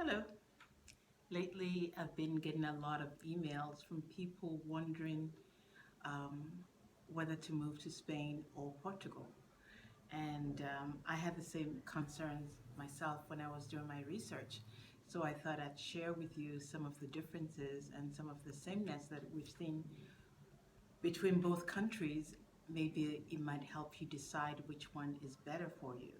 Hello. Lately, I've been getting a lot of emails from people wondering um, whether to move to Spain or Portugal. And I had the same concerns myself when I was doing my research. So I thought I'd share with you some of the differences and some of the sameness that we've seen between both countries. Maybe it might help you decide which one is better for you.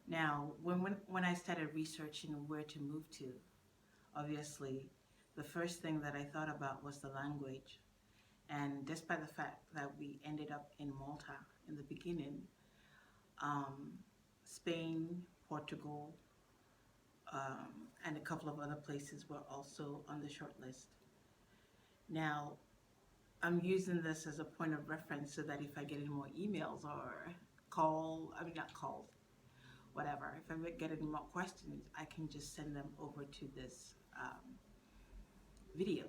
Now, when I started researching where to move to, obviously, the first thing that I thought about was the language. And despite the fact that we ended up in Malta in the beginning, um, Spain, Portugal, and a couple of other places were also on the short list. Now, I'm using this as a point of reference so that if I get any more emails or not calls, whatever, if I get any more questions, I can just send them over to this video.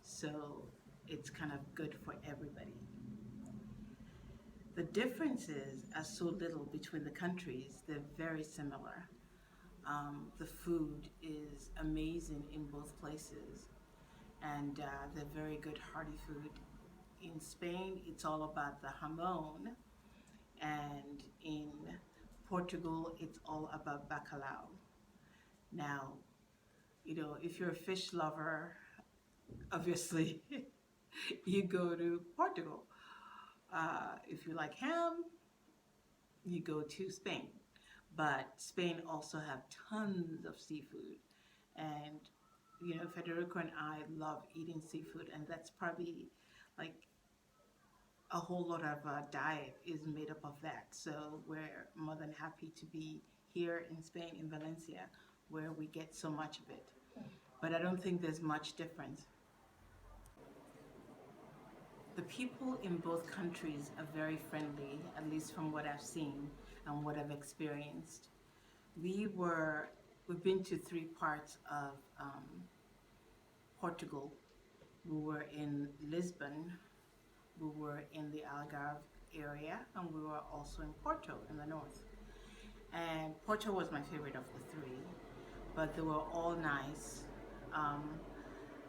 So it's kind of good for everybody. The differences are so little between the countries, they're very similar. The food is amazing in both places, and they're very good hearty food. In Spain, it's all about the jamon, and in Portugal, it's all about bacalhau. Now, if you're a fish lover, obviously you go to Portugal. If you like ham, you go to Spain. But Spain also have tons of seafood. And, Federico and I love eating seafood, and that's probably like a whole lot of diet is made up of that. So we're more than happy to be here in Spain, in Valencia, where we get so much of it. But I don't think there's much difference. The people in both countries are very friendly, at least from what I've seen and what I've experienced. We've been to three parts of Portugal. We were in Lisbon, we were in the Algarve area, and we were also in Porto in the north. And Porto was my favorite of the three, but they were all nice. Um,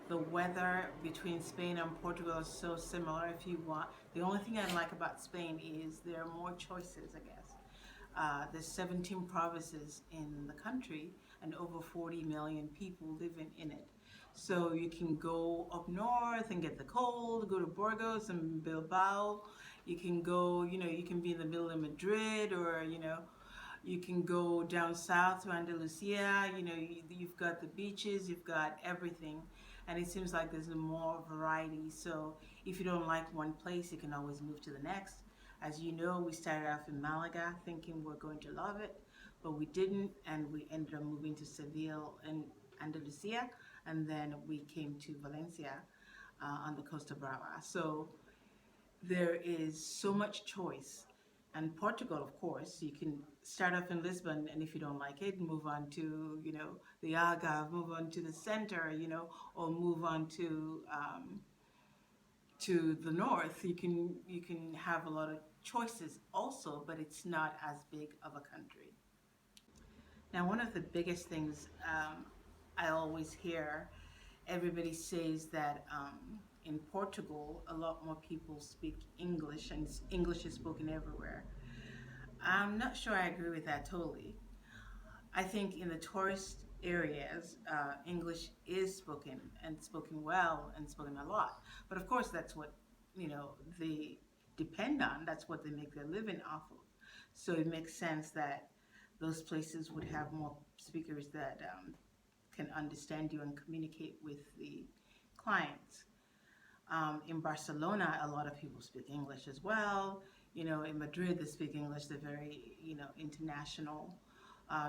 the weather between Spain and Portugal is so similar. If you want, the only thing I like about Spain is there are more choices, I guess. There's 17 provinces in the country and over 40 million people living in it. So you can go up north and get the cold, go to Burgos and Bilbao. You can go, you can be in the middle of Madrid, or, you can go down south to Andalusia. You've got the beaches, you've got everything. And it seems like there's more variety. So if you don't like one place, you can always move to the next. As you know, we started off in Malaga thinking we're going to love it, but we didn't, and we ended up moving to Seville and Andalusia, and then we came to Valencia on the Costa Brava. So there is so much choice. And Portugal, of course, you can start off in Lisbon, and if you don't like it, move on to, the Algarve, move on to the center, or move on to the north. You can have a lot of choices also, but it's not as big of a country. Now, one of the biggest things I always hear everybody says that in Portugal, a lot more people speak English, and English is spoken everywhere. I'm not sure I agree with that totally. I think in the tourist areas, English is spoken, and spoken well, and spoken a lot. But of course, that's what they depend on. That's what they make their living off of. So it makes sense that those places would have more speakers that can understand you and communicate with the clients. In Barcelona, a lot of people speak English as well. In Madrid, they speak English. They're very, international.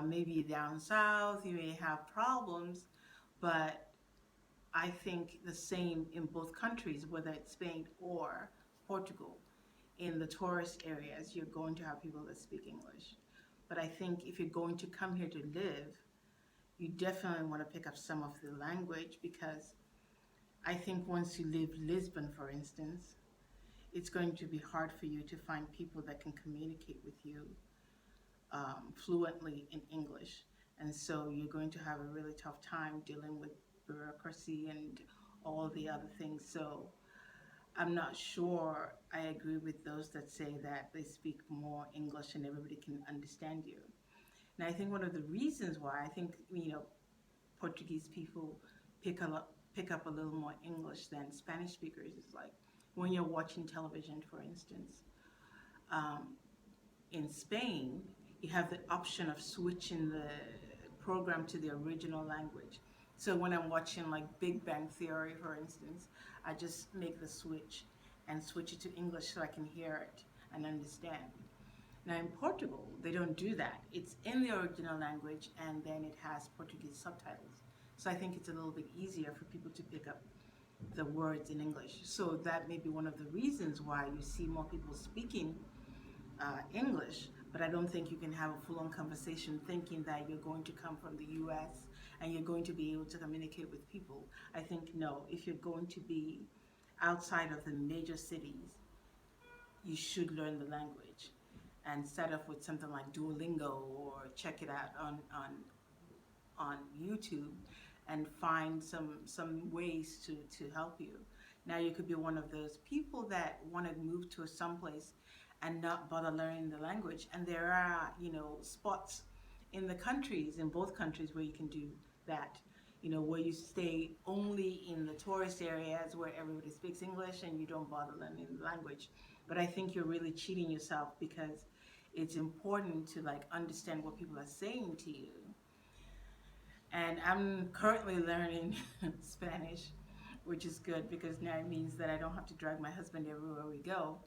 Maybe down south, you may have problems, but I think the same in both countries, whether it's Spain or Portugal. In the tourist areas, you're going to have people that speak English. But I think if you're going to come here to live, you definitely want to pick up some of the language, because I think once you leave Lisbon, for instance, it's going to be hard for you to find people that can communicate with you fluently in English. And so you're going to have a really tough time dealing with bureaucracy and all the other things. So I'm not sure I agree with those that say that they speak more English and everybody can understand you. And I think one of the reasons why I think, Portuguese people pick up a little more English than Spanish speakers is like when you're watching television, for instance. Um, in Spain, you have the option of switching the program to the original language. So when I'm watching like Big Bang Theory, for instance, I just make the switch and switch it to English so I can hear it and understand. Now in Portugal, they don't do that. It's in the original language and then it has Portuguese subtitles. So I think it's a little bit easier for people to pick up the words in English. So that may be one of the reasons why you see more people speaking English, but I don't think you can have a full-on conversation thinking that you're going to come from the US and you're going to be able to communicate with people. I think no, if you're going to be outside of the major cities, you should learn the language and start off with something like Duolingo or check it out on YouTube and find some ways to help you. Now you could be one of those people that want to move to some place and not bother learning the language. And there are, spots in the countries, in both countries, where you can do that. Where you stay only in the tourist areas where everybody speaks English and you don't bother learning the language. But I think you're really cheating yourself because it's important to like understand what people are saying to you. And I'm currently learning Spanish, which is good because now it means that I don't have to drag my husband everywhere we go.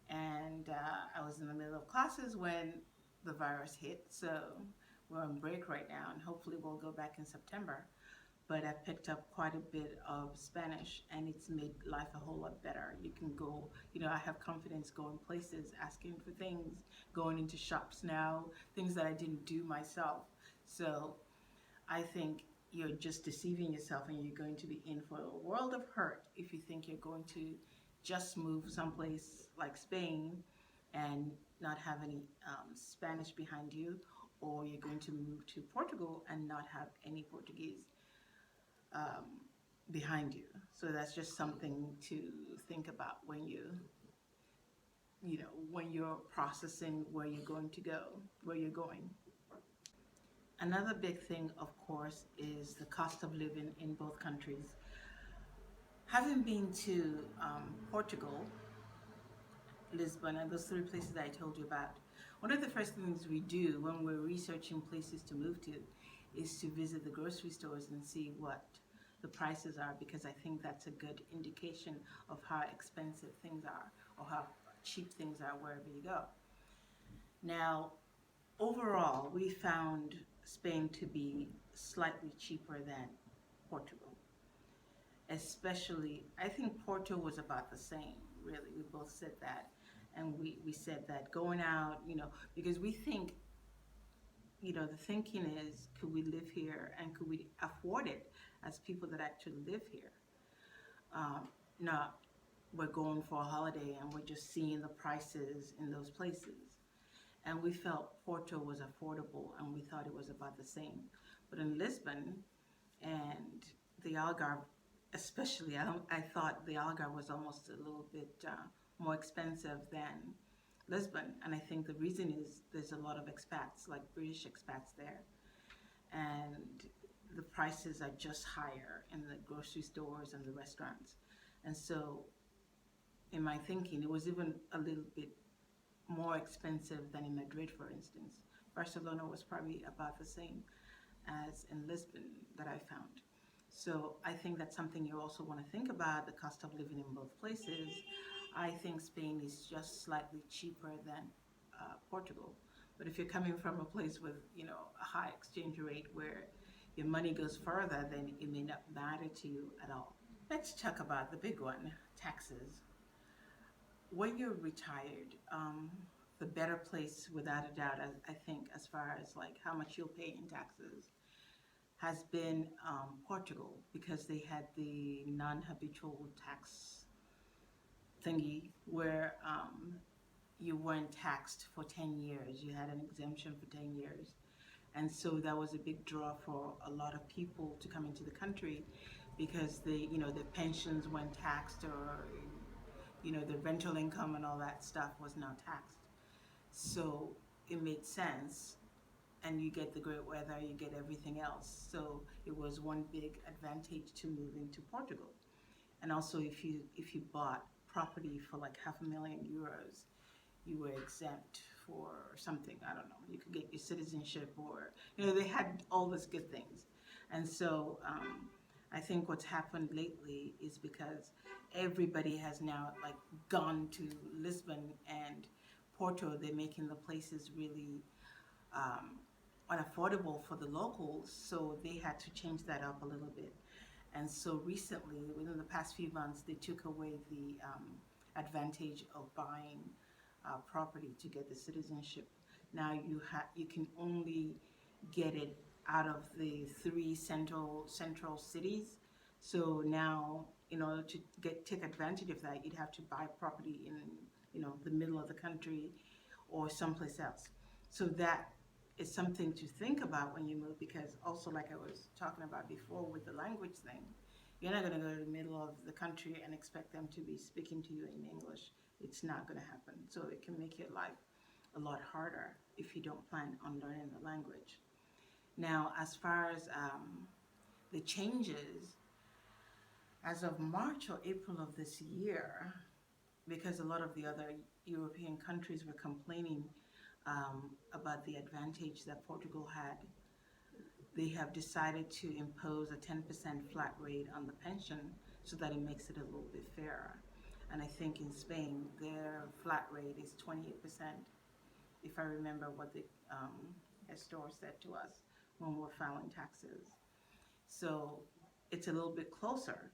And I was in the middle of classes when the virus hit, so we're on break right now, and hopefully we'll go back in September. But I picked up quite a bit of Spanish, and it's made life a whole lot better. You can go, I have confidence going places, asking for things, going into shops now, things that I didn't do myself. So I think you're just deceiving yourself and you're going to be in for a world of hurt if you think you're going to just move someplace like Spain and not have any Spanish behind you, or you're going to move to Portugal and not have any Portuguese um, behind you. So that's just something to think about when when you're processing where you're going to go, where you're going. Another big thing, of course, is the cost of living in both countries. Having been to Portugal, Lisbon, and those three places I told you about, one of the first things we do when we're researching places to move to is to visit the grocery stores and see what the prices are, because I think that's a good indication of how expensive things are or how cheap things are wherever you go. Now, overall, we found Spain to be slightly cheaper than Portugal. Especially, I think Porto was about the same, really. We both said that. And we said that going out, because we think, the thinking is, could we live here and could we afford it as people that actually live here? Not we're going for a holiday and we're just seeing the prices in those places. And we felt Porto was affordable and we thought it was about the same. But in Lisbon and the Algarve, especially, I thought the Algarve was almost a little bit more expensive than Lisbon. And I think the reason is there's a lot of expats, like British expats there. And the prices are just higher in the grocery stores and the restaurants. And so in my thinking, it was even a little bit more expensive than in Madrid, for instance. Barcelona was probably about the same as in Lisbon that I found. So I think that's something you also want to think about, the cost of living in both places. I think Spain is just slightly cheaper than Portugal. But if you're coming from a place with, a high exchange rate where your money goes further, then it may not matter to you at all. Let's talk about the big one, taxes. When you're retired, the better place, without a doubt, I think, as far as like how much you'll pay in taxes, has been Portugal, because they had the non-habitual tax thingy where you weren't taxed for 10 years. You had an exemption for 10 years. And so that was a big draw for a lot of people to come into the country because the pensions weren't taxed, or the rental income and all that stuff was not taxed. So it made sense, and you get the great weather, you get everything else. So it was one big advantage to moving to Portugal. And also, if you bought property for like €500,000, you were exempt for something. I don't know. You could get your citizenship, or they had all these good things. And so I think what's happened lately is because everybody has now like gone to Lisbon and Porto. They're making the places really um, unaffordable for the locals, so they had to change that up a little bit. And so recently, within the past few months, they took away the advantage of buying property to get the citizenship. Now you can only get it out of the three central cities. So now, in order to take advantage of that, you'd have to buy property in the middle of the country or someplace else. So that is something to think about when you move, because also, like I was talking about before with the language thing, you're not going to go to the middle of the country and expect them to be speaking to you in English. It's not going to happen. So it can make your life a lot harder if you don't plan on learning the language. Now, as far as the changes, as of March or April of this year, because a lot of the other European countries were complaining about the advantage that Portugal had, they have decided to impose a 10% flat rate on the pension so that it makes it a little bit fairer. And I think in Spain, their flat rate is 28%, if I remember what the store said to us when we were filing taxes. So it's a little bit closer.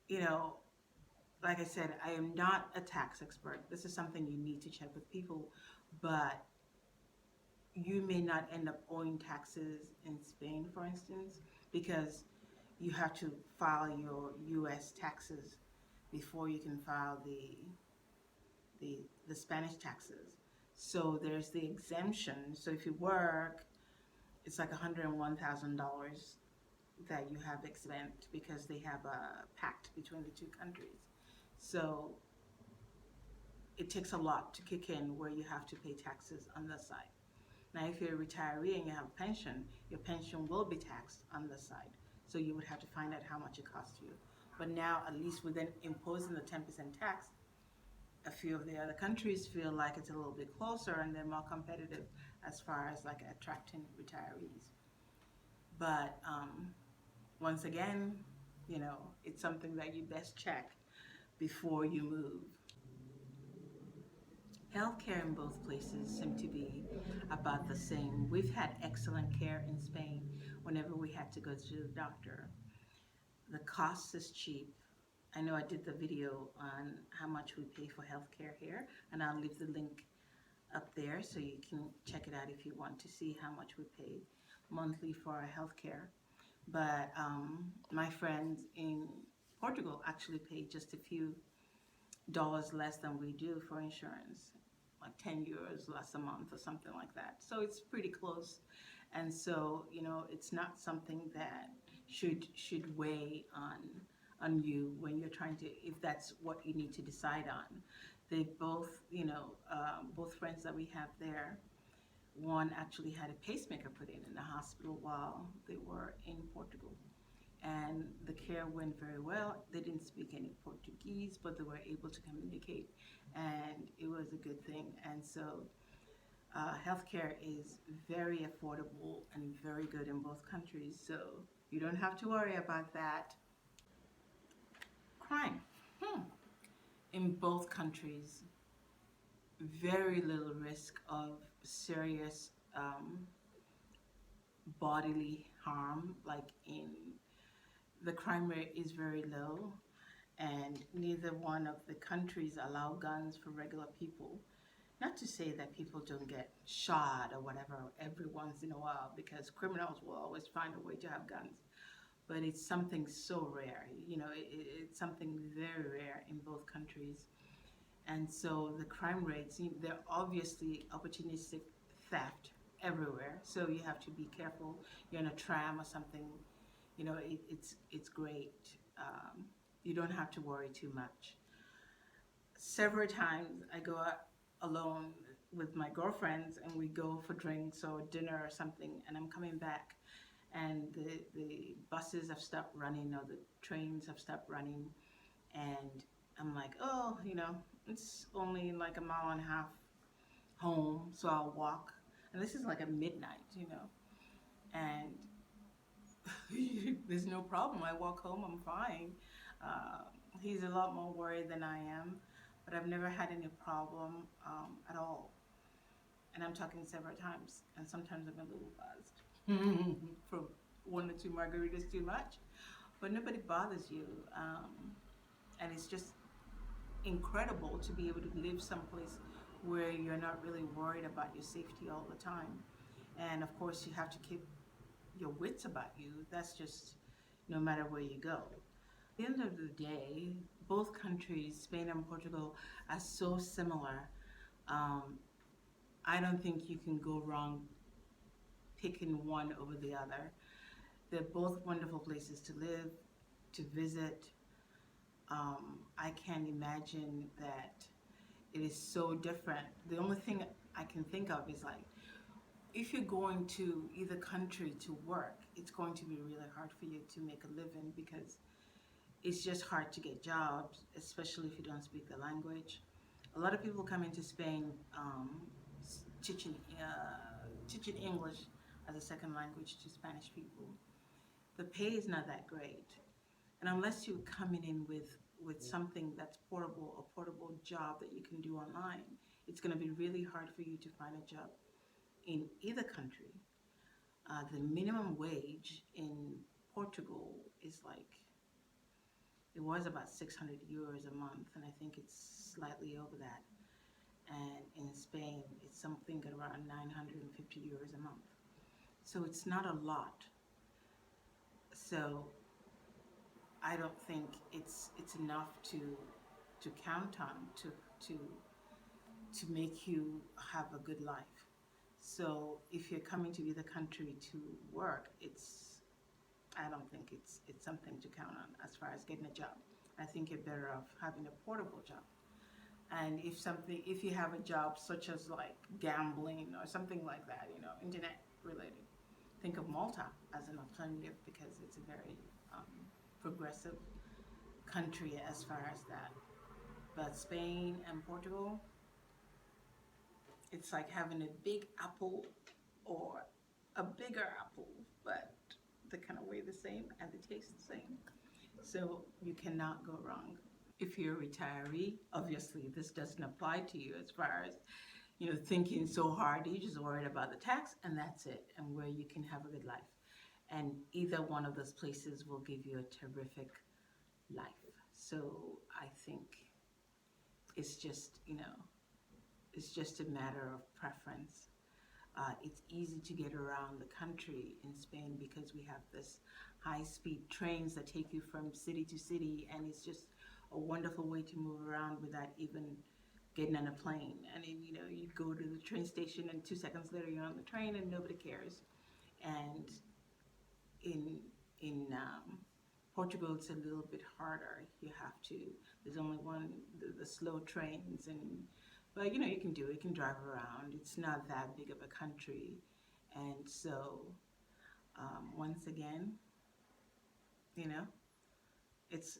You know, like I said, I am not a tax expert. This is something you need to check with people, but you may not end up owing taxes in Spain, for instance, because you have to file your U.S. taxes before you can file the Spanish taxes. So there's the exemption. So if you work, it's like $101,000 that you have exempt because they have a pact between the two countries. So it takes a lot to kick in where you have to pay taxes on the side. Now, if you're a retiree and you have a pension, your pension will be taxed on the side. So you would have to find out how much it costs you. But now, at least within imposing the 10% tax, a few of the other countries feel like it's a little bit closer and they're more competitive as far as like attracting retirees. But once again, it's something that you best check before you move. Healthcare in both places seem to be about the same. We've had excellent care in Spain whenever we had to go to the doctor. The cost is cheap. I know I did the video on how much we pay for healthcare here, and I'll leave the link up there so you can check it out if you want to see how much we pay monthly for our healthcare. But my friends in Portugal actually pay just a few dollars less than we do for insurance, like €10 less a month or something like that. So it's pretty close. And so, it's not something that should weigh on you when you're trying to, if that's what you need to decide on. They both, both friends that we have there, one actually had a pacemaker put in the hospital while they were in Portugal. And the care went very well. They didn't speak any Portuguese, but they were able to communicate, and it was a good thing. And so healthcare is very affordable and very good in both countries, so you don't have to worry about that. Crime. In both countries, very little risk of serious bodily harm, like in the crime rate is very low, and neither one of the countries allow guns for regular people. Not to say that people don't get shot or whatever every once in a while, because criminals will always find a way to have guns. But it's something so rare. It's something very rare in both countries. And so the crime rates, they're obviously opportunistic theft everywhere, so you have to be careful. You're in a tram or something, it's great. You don't have to worry too much. Several times I go out alone with my girlfriends and we go for drinks or dinner or something, and I'm coming back and the buses have stopped running or the trains have stopped running, and I'm like, oh, it's only like a mile and a half home, so I'll walk. And this is like at midnight, and there's no problem. I walk home, I'm fine. Uh, he's a lot more worried than I am, but I've never had any problem at all. And I'm talking several times, and sometimes I'm a little buzzed from one or two margaritas too much, but nobody bothers you. And it's just incredible to be able to live someplace where you're not really worried about your safety all the time. And of course, you have to keep your wits about you. That's just no matter where you go. At the end of the day, both countries, Spain and Portugal, are so similar. Um, I don't think you can go wrong picking one over the other. They're both wonderful places to live, to visit. I can't imagine that it is so different. The only thing I can think of is like, if you're going to either country to work, it's going to be really hard for you to make a living because it's just hard to get jobs, especially if you don't speak the language. A lot of people come into Spain teaching teaching English as a second language to Spanish people. The pay is not that great, and unless you're coming in with something that's portable, a portable job that you can do online, it's going to be really hard for you to find a job in either country. The minimum wage in Portugal is like, it was about 600 euros a month, and I think it's slightly over that. And in Spain, it's something around 950 euros a month. So it's not a lot. So I don't think it's enough to count on to to make you have a good life. So if you're coming to either country to work, I don't think it's something to count on as far as getting a job. I think you're better off having a portable job. And if you have a job such as like gambling or something like that, internet related, think of Malta as an alternative because it's a very progressive country as far as that. But Spain and Portugal, it's like having a big apple or a bigger apple, but they kind of weigh the same and they taste the same. So you cannot go wrong. If you're a retiree, obviously this doesn't apply to you as far as, thinking so hard. You're just worried about the tax and that's it, and where you can have a good life. And either one of those places will give you a terrific life. So I think it's just, it's just a matter of preference. It's easy to get around the country in Spain because we have this high-speed trains that take you from city to city, and it's just a wonderful way to move around without even getting on a plane. And you go to the train station, and 2 seconds later you're on the train, and nobody cares. And in Portugal, it's a little bit harder. You have to. There's only one, the slow trains, but you can do it. You can drive around. It's not that big of a country, and so once again, you know, it's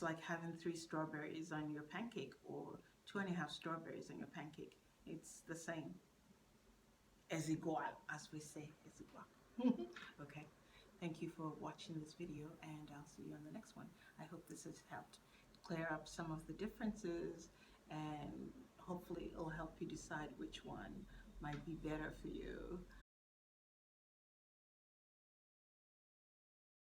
like having 3 strawberries on your pancake or 2.5 strawberries on your pancake. It's the same. Es igual, as we say. Es igual. Okay. Thank you for watching this video, and I'll see you on the next one. I hope this has helped clear up some of the differences, and hopefully it'll help you decide which one might be better for you.